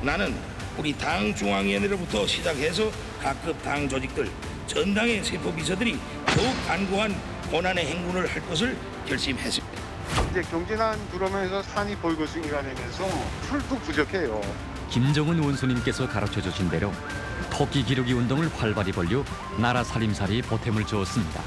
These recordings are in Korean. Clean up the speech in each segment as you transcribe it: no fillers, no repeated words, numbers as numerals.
나는 우리 당 중앙위원회로부터 시작해서 각급 당 조직들, 전당의 세포 비서들이 더욱 간고한 권한의 행군을 할 것을 결심했습니다. 이제 경진안 들어오면서 산이 볼거숭이가 되면서 풀도 부족해요. 김정은 원수님께서 가르쳐 주신 대로 토끼 기르기 운동을 활발히 벌려 나라 살림살이에 보탬을 주었습니다.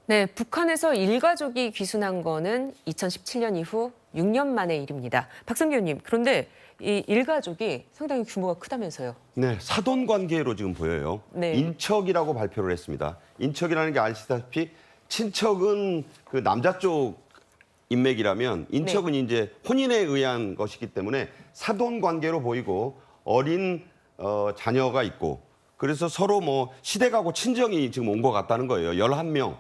네, 북한에서 일가족이 귀순한 거는 2017년 이후 6년 만의 일입니다. 박성규 의원님, 그런데 이 일가족이 상당히 규모가 크다면서요? 네, 사돈 관계로 지금 보여요. 네. 인척이라고 발표를 했습니다. 인척이라는 게 아시다시피 친척은 그 남자 쪽 인맥이라면 인척은 이제 혼인에 의한 것이기 때문에 사돈 관계로 보이고 어린 자녀가 있고 그래서 서로 뭐 시댁하고 친정이 지금 온 것 같다는 거예요. 11명.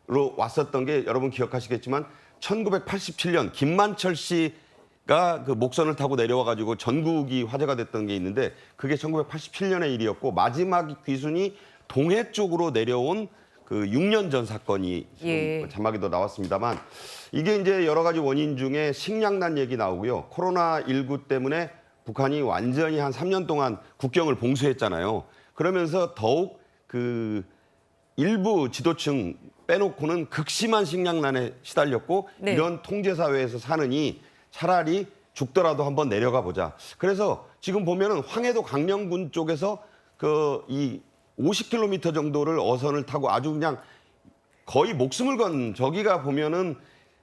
로 왔었던 게 여러분 기억하시겠지만 1987년 김만철 씨가 그 목선을 타고 내려와 가지고 전국이 화제가 됐던 게 있는데 그게 1987년의 일이었고 마지막 귀순이 동해 쪽으로 내려온 그 6년 전 사건이 지금 자막이 더 나왔습니다만 이게 이제 여러 가지 원인 중에 식량난 얘기 나오고요. 코로나19 때문에 북한이 완전히 한 3년 동안 국경을 봉쇄했잖아요. 그러면서 더욱 그 일부 지도층 빼놓고는 극심한 식량난에 시달렸고 네. 이런 통제사회에서 사느니 차라리 죽더라도 한번 내려가 보자. 그래서 지금 보면은 황해도 강령군 쪽에서 그 이 50km 정도를 어선을 타고 아주 그냥 거의 목숨을 건 저기가 보면은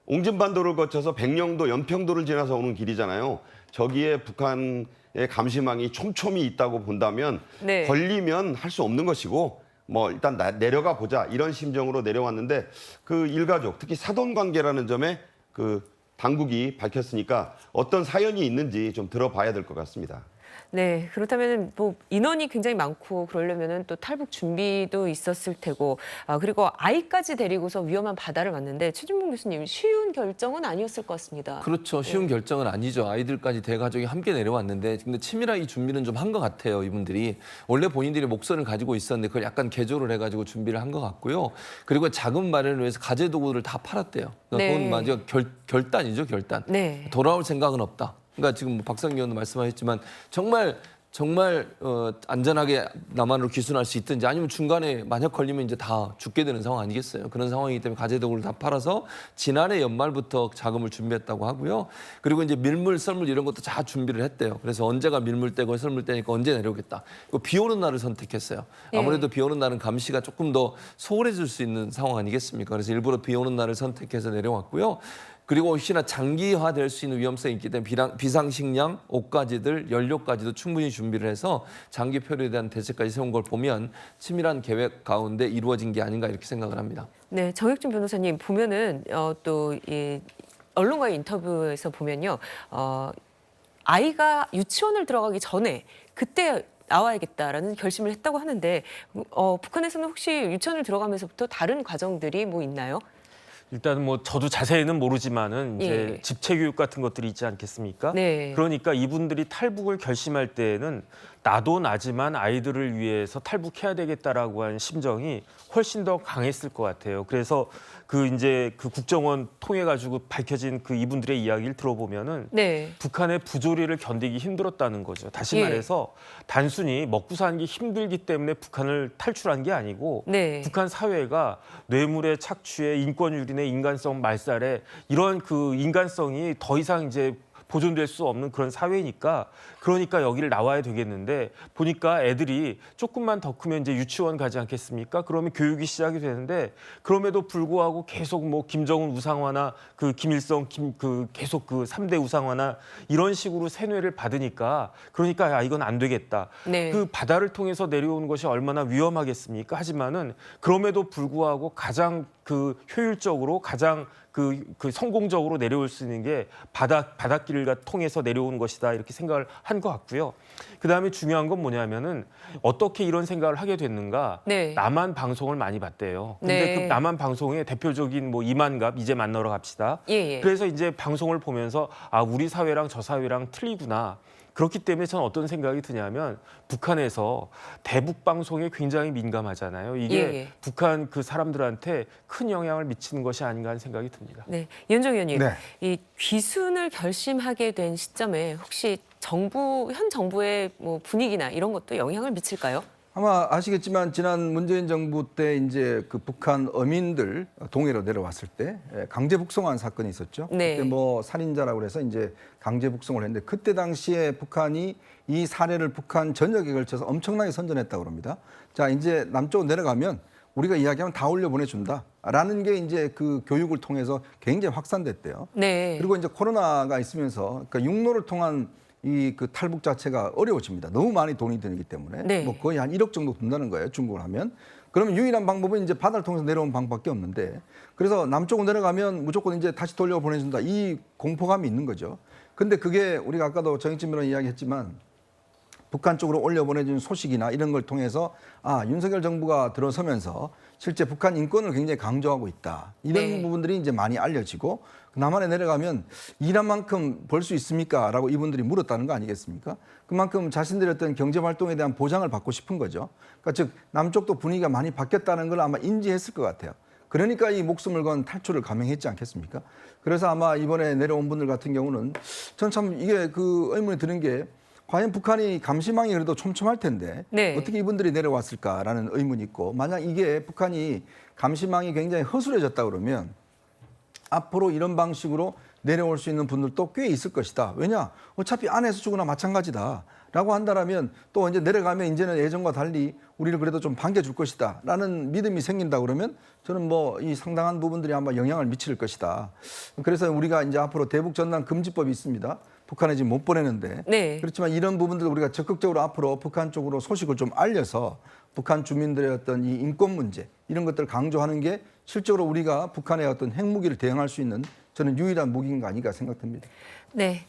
옹진반도를 거쳐서 백령도, 연평도를 지나서 오는 길이잖아요. 저기에 북한의 감시망이 촘촘히 있다고 본다면 네. 걸리면 할 수 없는 것이고 뭐 일단 내려가 보자 이런 심정으로 내려왔는데 그 일가족 특히 사돈 관계라는 점에 그 당국이 밝혔으니까 어떤 사연이 있는지 좀 들어봐야 될 것 같습니다. 네, 그렇다면 뭐 인원이 굉장히 많고 그러려면은 또 탈북 준비도 있었을 테고, 그리고 아이까지 데리고서 위험한 바다를 왔는데 최진봉 교수님 쉬운 결정은 아니었을 것 같습니다. 그렇죠. 쉬운 결정은 아니죠. 아이들까지 대가족이 함께 내려왔는데 근데 치밀하게 준비는 좀 한 것 같아요. 이분들이 원래 본인들이 목선을 가지고 있었는데 그걸 약간 개조를 해가지고 준비를 한 것 같고요. 그리고 자금 마련을 위해서 가재 도구를 다 팔았대요. 그러니까 그건 마저 결단이죠, 결단. 네. 돌아올 생각은 없다. 그러니까 지금 뭐 박상규 의원도 말씀하셨지만 정말 안전하게 남한으로 귀순할 수 있든지 아니면 중간에 만약 걸리면 이제 다 죽게 되는 상황 아니겠어요. 그런 상황이기 때문에 가재도구를 다 팔아서 지난해 연말부터 자금을 준비했다고 하고요. 그리고 이제 밀물, 썰물 이런 것도 다 준비를 했대요. 그래서 언제가 밀물 때고 썰물 때니까 언제 내려오겠다. 그리고 비 오는 날을 선택했어요. 아무래도 비 오는 날은 감시가 조금 더 소홀해질 수 있는 상황 아니겠습니까? 그래서 일부러 비 오는 날을 선택해서 내려왔고요. 그리고 혹시나 장기화될 수 있는 위험성이 있기 때문에 비상식량, 옷가지들, 연료까지도 충분히 준비를 해서 장기 표류에 대한 대책까지 세운 걸 보면 치밀한 계획 가운데 이루어진 게 아닌가 이렇게 생각을 합니다. 네, 정혁준 변호사님 보면은 또 이 언론과의 인터뷰에서 보면요, 아이가 유치원을 들어가기 전에 그때 나와야겠다라는 결심을 했다고 하는데 북한에서는 혹시 유치원을 들어가면서부터 다른 과정들이 뭐 있나요? 일단 뭐 저도 자세히는 모르지만은 이제 집체 교육 같은 것들이 있지 않겠습니까? 네. 그러니까 이분들이 탈북을 결심할 때에는 나도 나지만 아이들을 위해서 탈북해야 되겠다라고 하는 심정이 훨씬 더 강했을 것 같아요. 그래서 이제 국정원 통해 가지고 밝혀진 그 이분들의 이야기를 들어보면은 북한의 부조리를 견디기 힘들었다는 거죠. 다시 말해서 단순히 먹고 사는 게 힘들기 때문에 북한을 탈출한 게 아니고 북한 사회가 뇌물에 착취에 인권 유린에 인간성 말살에 이런 그 인간성이 더 이상 이제 보존될 수 없는 그런 사회니까 그러니까 여기를 나와야 되겠는데 보니까 애들이 조금만 더 크면 이제 유치원 가지 않겠습니까? 그러면 교육이 시작이 되는데 그럼에도 불구하고 계속 뭐 김정은 우상화나 그 김일성 계속 그 3대 우상화나 이런 식으로 세뇌를 받으니까 그러니까 이건 안 되겠다. 그 바다를 통해서 내려오는 것이 얼마나 위험하겠습니까? 하지만은 그럼에도 불구하고 가장 그 효율적으로 가장 성공적으로 내려올 수 있는 게 바닷길을 통해서 내려오는 것이다 이렇게 생각을 한 것 같고요. 그다음에 중요한 건 뭐냐면은 어떻게 이런 생각을 하게 됐는가? 남한 방송을 많이 봤대요. 근데 그 남한 방송의 대표적인 뭐 이만갑 이제 만나러 갑시다. 그래서 이제 방송을 보면서 우리 사회랑 저 사회랑 틀리구나. 그렇기 때문에 저는 어떤 생각이 드냐면 북한에서 대북 방송에 굉장히 민감하잖아요. 이게 예. 북한 그 사람들한테 큰 영향을 미치는 것이 아닌가 하는 생각이 듭니다. 네, 이현정 의원님, 네. 이 귀순을 결심하게 된 시점에 혹시 현 정부의 뭐 분위기나 이런 것도 영향을 미칠까요? 아마 아시겠지만 지난 문재인 정부 때 이제 그 북한 어민들 동해로 내려왔을 때 강제 북송한 사건이 있었죠. 네. 그때 뭐 살인자라고 해서 이제 강제 북송을 했는데 그때 당시에 북한이 이 사례를 북한 전역에 걸쳐서 엄청나게 선전했다고 합니다. 자, 이제 남쪽으로 내려가면 우리가 이야기하면 다 올려보내준다라는 게 이제 그 교육을 통해서 굉장히 확산됐대요. 네. 그리고 이제 코로나가 있으면서 그러니까 육로를 통한 이 그 탈북 자체가 어려워집니다. 너무 많이 돈이 들기 때문에 네. 뭐 거의 한 1억 정도 든다는 거예요. 중국을 하면. 그러면 유일한 방법은 이제 바다를 통해서 내려오는 방법밖에 없는데 그래서 남쪽으로 내려가면 무조건 이제 다시 돌려보내준다. 이 공포감이 있는 거죠. 근데 그게 우리가 아까도 정익진 변호사 이야기했지만 북한 쪽으로 올려보내준 소식이나 이런 걸 통해서 아, 윤석열 정부가 들어서면서 실제 북한 인권을 굉장히 강조하고 있다. 이런 네. 부분들이 이제 많이 알려지고 남한에 내려가면 일한 만큼 벌 수 있습니까? 라고 이분들이 물었다는 거 아니겠습니까? 그만큼 자신들의 어떤 경제활동에 대한 보장을 받고 싶은 거죠. 그러니까 즉 남쪽도 분위기가 많이 바뀌었다는 걸 아마 인지했을 것 같아요. 그러니까 이 목숨을 건 탈출을 감행했지 않겠습니까? 그래서 아마 이번에 내려온 분들 같은 경우는 전 참 이게 그 의문이 드는 게 과연 북한이 감시망이 그래도 촘촘할 텐데 네. 어떻게 이분들이 내려왔을까라는 의문이 있고 만약 이게 북한이 감시망이 굉장히 허술해졌다 그러면 앞으로 이런 방식으로 내려올 수 있는 분들도 꽤 있을 것이다. 왜냐? 어차피 안에서 죽으나 마찬가지다. 라고 한다면 또 이제 내려가면 이제는 예전과 달리 우리를 그래도 좀 반겨줄 것이다. 라는 믿음이 생긴다 그러면 저는 뭐 이 상당한 부분들이 아마 영향을 미칠 것이다. 그래서 우리가 이제 앞으로 대북 전단 금지법이 있습니다. 북한에 지금 못 보내는데. 네. 그렇지만 이런 부분들 우리가 적극적으로 앞으로 북한 쪽으로 소식을 좀 알려서 북한 주민들의 어떤 이 인권 문제 이런 것들을 강조하는 게 실제로 우리가 북한의 어떤 핵무기를 대응할 수 있는 저는 유일한 무기인 거 아닌가 생각됩니다. 네.